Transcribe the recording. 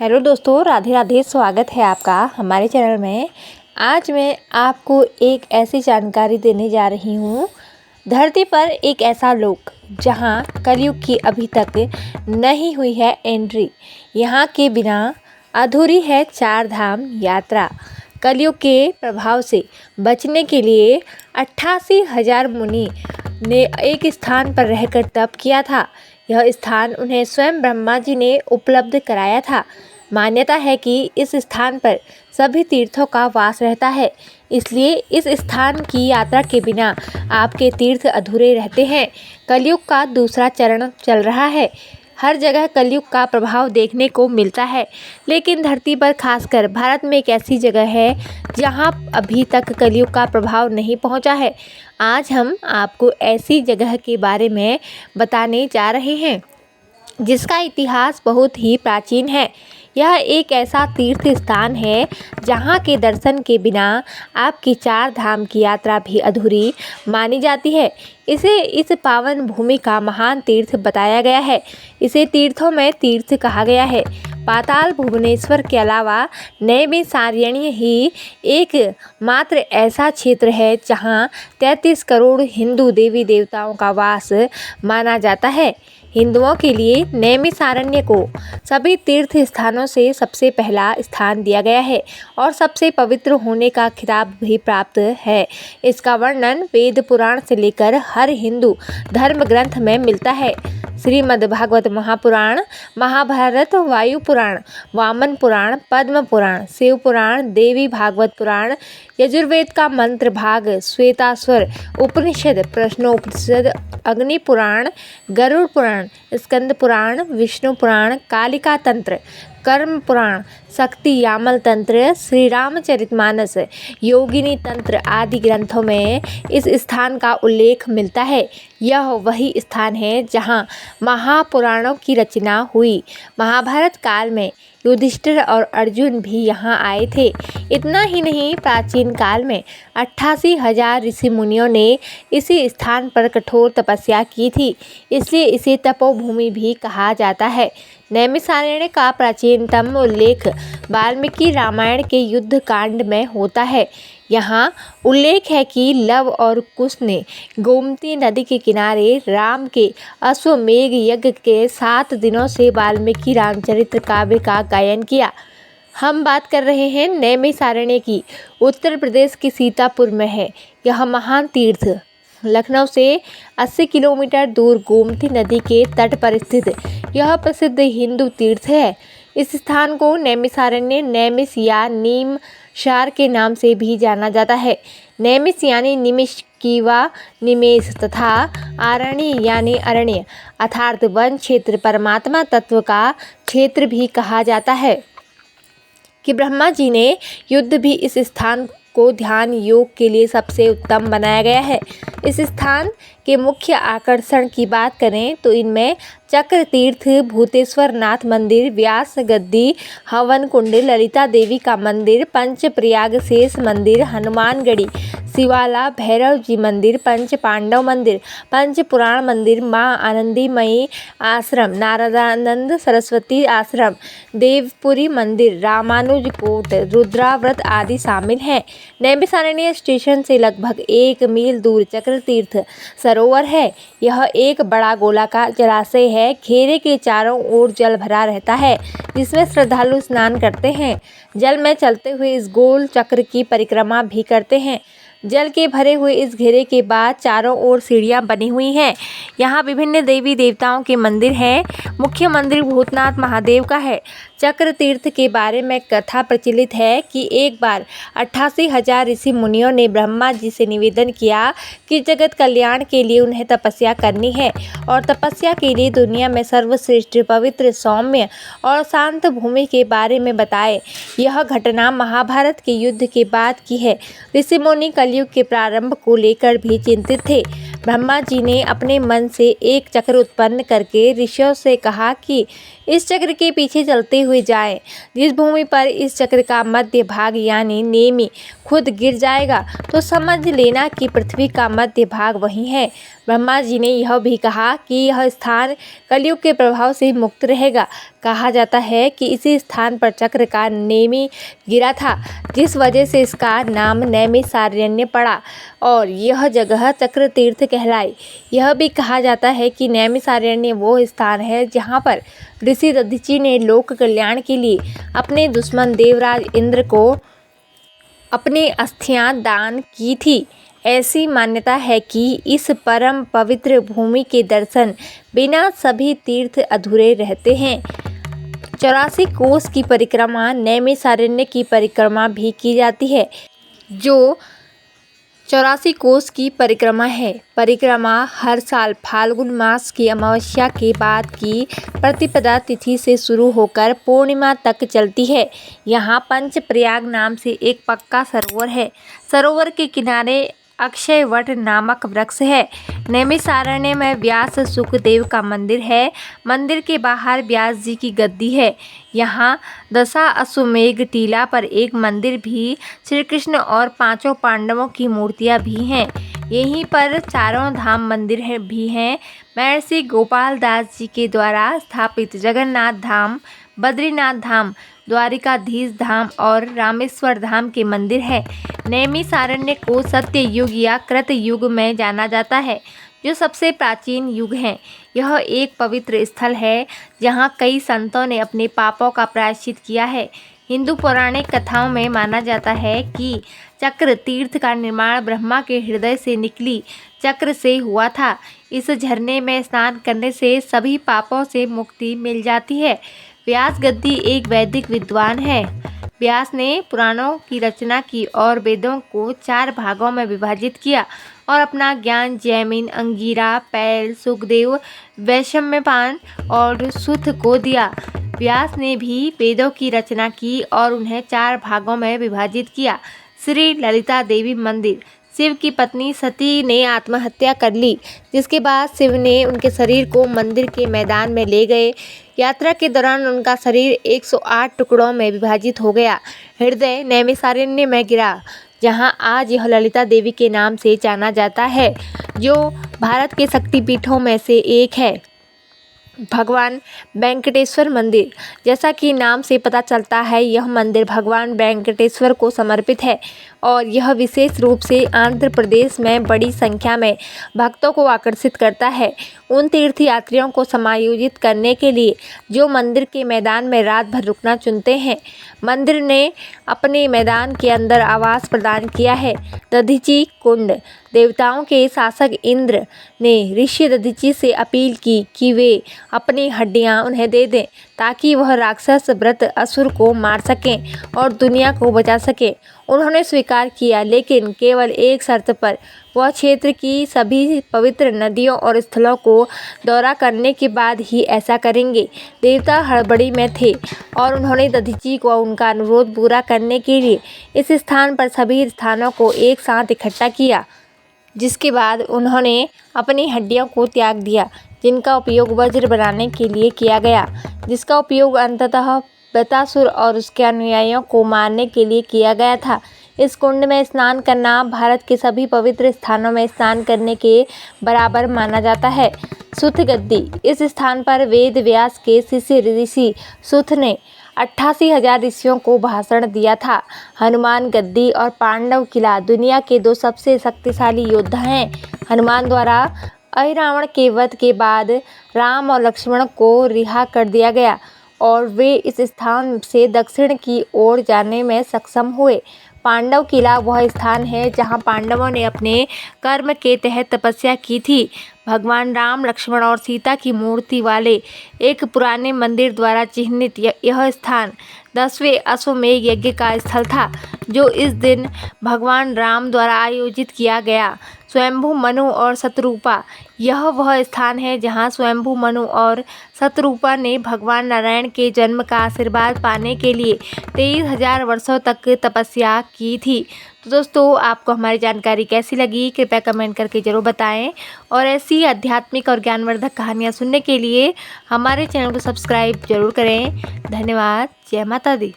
Hello दोस्तों, राधे राधे। स्वागत है आपका हमारे चैनल में। आज मैं आपको एक ऐसी जानकारी देने जा रही हूँ। धरती पर एक ऐसा लोक जहाँ कलयुग की अभी तक नहीं हुई है एंट्री। यहाँ के बिना अधूरी है चार धाम यात्रा। कलयुग के प्रभाव से बचने के लिए 88,000 मुनि ने एक स्थान पर रहकर तप किया था। यह स्थान उन्हें स्वयं ब्रह्मा जी ने उपलब्ध कराया था। मान्यता है कि इस स्थान पर सभी तीर्थों का वास रहता है, इसलिए इस स्थान की यात्रा के बिना आपके तीर्थ अधूरे रहते हैं। कलयुग का दूसरा चरण चल रहा है। हर जगह कलयुग का प्रभाव देखने को मिलता है, लेकिन धरती पर खासकर भारत में एक ऐसी जगह है जहां अभी तक कलयुग का प्रभाव नहीं पहुंचा है। आज हम आपको ऐसी जगह के बारे में बताने जा रहे हैं जिसका इतिहास बहुत ही प्राचीन है। यह एक ऐसा तीर्थ स्थान है जहाँ के दर्शन के बिना आपकी चार धाम की यात्रा भी अधूरी मानी जाती है। इसे इस पावन भूमि का महान तीर्थ बताया गया है। इसे तीर्थों में तीर्थ कहा गया है। पाताल भुवनेश्वर के अलावा नैमिषारण्य ही एक मात्र ऐसा क्षेत्र है जहाँ 33 करोड़ हिंदू देवी देवताओं का वास माना जाता है। हिंदुओं के लिए नैमिषारण्य को सभी तीर्थ स्थानों से सबसे पहला स्थान दिया गया है और सबसे पवित्र होने का खिताब भी प्राप्त है। इसका वर्णन वेद पुराण से लेकर हर हिंदू धर्म ग्रंथ में मिलता है। श्रीमद् भागवत महापुराण, महाभारत, वायु पुराण, वामन पुराण, पद्म पुराण, शिव पुराण, देवी भागवत पुराण, यजुर्वेद का मंत्र भाग, श्वेताश्वर उपनिषद, प्रश्नोपनिषद, अग्नि पुराण, गरुड़ पुराण, स्कंद पुराण, विष्णु पुराण, कालिका तंत्र, कर्म पुराण, शक्ति यामल तंत्र, श्री रामचरितमानस, योगिनी तंत्र आदि ग्रंथों में इस स्थान का उल्लेख मिलता है। यह वही स्थान है जहाँ महापुराणों की रचना हुई। महाभारत काल में युधिष्ठिर और अर्जुन भी यहाँ आए थे। इतना ही नहीं, प्राचीन काल में 88,000 ऋषि मुनियों ने इसी स्थान पर कठोर तपस्या की थी, इसलिए इसे तपोभूमि भी कहा जाता है। नैमिषारण्य का प्राचीनतम उल्लेख वाल्मीकि रामायण के युद्ध कांड में होता है। यहाँ उल्लेख है कि लव और कुश ने गोमती नदी के किनारे राम के अश्वमेध यज्ञ के 7 दिनों से वाल्मीकि रामचरित्र काव्य का गायन किया। हम बात कर रहे हैं नैमिषारण्य की। उत्तर प्रदेश के सीतापुर में है यह महान तीर्थ। लखनऊ से 80 किलोमीटर दूर गोमती नदी के तट पर स्थित यह प्रसिद्ध हिंदू तीर्थ है। इस स्थान को नैमिषारण्य, नैमिष या नीमशार के नाम से भी जाना जाता है। नैमिष यानी निमिष, कीवा निमेष तथा आरण्य यानी अरण्य अर्थात वन क्षेत्र, परमात्मा तत्व का क्षेत्र भी कहा जाता है। कि ब्रह्मा जी ने युद्ध भी इस स्थान को ध्यान योग के लिए सबसे उत्तम बनाया गया है। इस स्थान के मुख्य आकर्षण की बात करें तो इनमें चक्र तीर्थ, भूतेश्वर नाथ मंदिर, व्यास गद्दी, हवन कुंड, ललिता देवी का मंदिर, पंच प्रयाग शेष मंदिर, हनुमानगढ़ी शिवाला, भैरव जी मंदिर, पंच पांडव मंदिर, पंच पुराण मंदिर, माँ आनंदी मई आश्रम, नारदानंद सरस्वती आश्रम, देवपुरी मंदिर, रामानुज कोट, रुद्राव्रत आदि शामिल हैं। नैमिषारण्य स्टेशन से लगभग 1 मील दूर चक्र तीर्थ सरोवर है। यह एक बड़ा गोलाकार जलाशय है। घेरे के चारों ओर जल भरा रहता है, जिसमें श्रद्धालु स्नान करते हैं। जल में चलते हुए इस गोल चक्र की परिक्रमा भी करते हैं। जल के भरे हुए इस घेरे के बाद चारों ओर सीढ़ियां बनी हुई हैं। यहाँ विभिन्न देवी देवताओं के मंदिर हैं। मुख्य मंदिर भूतनाथ महादेव का है। चक्र तीर्थ के बारे में कथा प्रचलित है कि एक बार 88,000 ऋषि मुनियों ने ब्रह्मा जी से निवेदन किया कि जगत कल्याण के लिए उन्हें तपस्या करनी है और तपस्या के लिए दुनिया में सर्वश्रेष्ठ, पवित्र, सौम्य और शांत भूमि के बारे में बताए। यह घटना महाभारत के युद्ध के बाद की है। ऋषि मुनि कलयुग के प्रारंभ को लेकर भी चिंतित थे। ब्रह्मा जी ने अपने मन से एक चक्र उत्पन्न करके ऋषियों से कहा कि इस चक्र के पीछे चलते हुए जाएं। जिस भूमि पर इस चक्र का मध्य भाग यानी नेमि खुद गिर जाएगा तो समझ लेना कि पृथ्वी का मध्य भाग वही है। ब्रह्मा जी ने यह भी कहा कि यह स्थान कलयुग के प्रभाव से मुक्त रहेगा। कहा जाता है कि इसी स्थान पर चक्र का नेमि गिरा था, जिस वजह से इसका नाम नैमिषारण्य पड़ा और यह जगह चक्र तीर्थ कहलाई। यह भी कहा जाता है कि नैमिषारण्य वो स्थान है जहाँ पर ऋषि दधीचि ने लोक कल्याण के लिए अपने दुश्मन देवराज इंद्र को अपनी अस्थियां दान की थी। ऐसी मान्यता है कि इस परम पवित्र भूमि के दर्शन बिना सभी तीर्थ अधूरे रहते हैं। 84 कोस की परिक्रमा नैमिषारण्य की परिक्रमा भी की जाती है, जो 84 कोस की परिक्रमा है। परिक्रमा हर साल फाल्गुन मास की अमावस्या के बाद की प्रतिपदा तिथि से शुरू होकर पूर्णिमा तक चलती है। यहाँ पंचप्रयाग नाम से एक पक्का सरोवर है। सरोवर के किनारे अक्षय वट नामक वृक्ष है। नैमिषारण्य में व्यास सुखदेव का मंदिर है। मंदिर के बाहर व्यास जी की गद्दी है। यहाँ दशा अश्वमेघ टीला पर एक मंदिर भी, श्री कृष्ण और पांचों पांडवों की मूर्तियाँ भी हैं। यहीं पर चारों धाम मंदिर भी हैं। महर्षि गोपाल दास जी के द्वारा स्थापित जगन्नाथ धाम, बद्रीनाथ धाम, द्वारिकाधीश धाम और रामेश्वर धाम के मंदिर है। नैमिषारण्य को सत्य युग या कृत युग में जाना जाता है, जो सबसे प्राचीन युग है। यह एक पवित्र स्थल है जहाँ कई संतों ने अपने पापों का प्रायश्चित किया है। हिंदू पौराणिक कथाओं में माना जाता है कि चक्र तीर्थ का निर्माण ब्रह्मा के हृदय से निकली चक्र से हुआ था। इस झरने में स्नान करने से सभी पापों से मुक्ति मिल जाती है। व्यास गद्दी एक वैदिक विद्वान है। व्यास ने पुराणों की रचना की और वेदों को 4 भागों में विभाजित किया और अपना ज्ञान जैमिन, अंगिरा, पैल, सुखदेव, वैशम्यपायन और सूत को दिया। व्यास ने भी वेदों की रचना की और उन्हें 4 भागों में विभाजित किया। श्री ललिता देवी मंदिर। शिव की पत्नी सती ने आत्महत्या कर ली, जिसके बाद शिव ने उनके शरीर को मंदिर के मैदान में ले गए। यात्रा के दौरान उनका शरीर 108 टुकड़ों में विभाजित हो गया। हृदय नैमिषारण्य में गिरा, जहां आज यह ललिता देवी के नाम से जाना जाता है, जो भारत के शक्तिपीठों में से एक है। भगवान वेंकटेश्वर मंदिर। जैसा कि नाम से पता चलता है, यह मंदिर भगवान वेंकटेश्वर को समर्पित है और यह विशेष रूप से आंध्र प्रदेश में बड़ी संख्या में भक्तों को आकर्षित करता है। उन तीर्थयात्रियों को समायोजित करने के लिए जो मंदिर के मैदान में रात भर रुकना चुनते हैं, मंदिर ने अपने मैदान के अंदर आवास प्रदान किया है। दधीचि कुंड। देवताओं के शासक इंद्र ने ऋषि दधीचि से अपील की कि वे अपनी हड्डियां उन्हें दे दें ताकि वह राक्षस व्रत असुर को मार सकें और दुनिया को बचा सकें। उन्होंने स्वीकार किया, लेकिन केवल एक शर्त पर। वह क्षेत्र की सभी पवित्र नदियों और स्थलों को दौरा करने के बाद ही ऐसा करेंगे। देवता हड़बड़ी में थे और उन्होंने दधीचि को उनका अनुरोध पूरा करने के लिए इस स्थान पर सभी स्थानों को एक साथ इकट्ठा किया, जिसके बाद उन्होंने अपनी हड्डियों को त्याग दिया, जिनका उपयोग वज्र बनाने के लिए किया गया, जिसका उपयोग अंततः वृत्रासुर और उसके अनुयायियों को मारने के लिए किया गया था। इस कुंड में स्नान करना भारत के सभी पवित्र स्थानों में स्नान करने के बराबर माना जाता है। सूत गद्दी। इस स्थान पर वेद व्यास के शिष्य ऋषि सूत ने 88,000 ऋषियों को भाषण दिया था। हनुमान गद्दी और पांडव किला दुनिया के 2 सबसे शक्तिशाली योद्धा हैं। हनुमान द्वारा अहिरावण के वध के बाद राम और लक्ष्मण को रिहा कर दिया गया और वे इस स्थान से दक्षिण की ओर जाने में सक्षम हुए। पांडव किला वह स्थान है जहां पांडवों ने अपने कर्म के तहत तपस्या की थी। भगवान राम, लक्ष्मण और सीता की मूर्ति वाले एक पुराने मंदिर द्वारा चिह्नित यह स्थान 10वें अश्वमेध यज्ञ का स्थल था, जो इस दिन भगवान राम द्वारा आयोजित किया गया। स्वयंभू मनु और शतरूपा। यह वह स्थान है जहाँ स्वयंभू मनु और शतरूपा ने भगवान नारायण के जन्म का आशीर्वाद पाने के लिए 23,000 वर्षों तक तपस्या की थी। तो दोस्तों, आपको हमारी जानकारी कैसी लगी कृपया कमेंट करके ज़रूर बताएं और ऐसी आध्यात्मिक और ज्ञानवर्धक कहानियाँ सुनने के लिए हमारे चैनल को सब्सक्राइब जरूर करें। धन्यवाद। जय माता दी।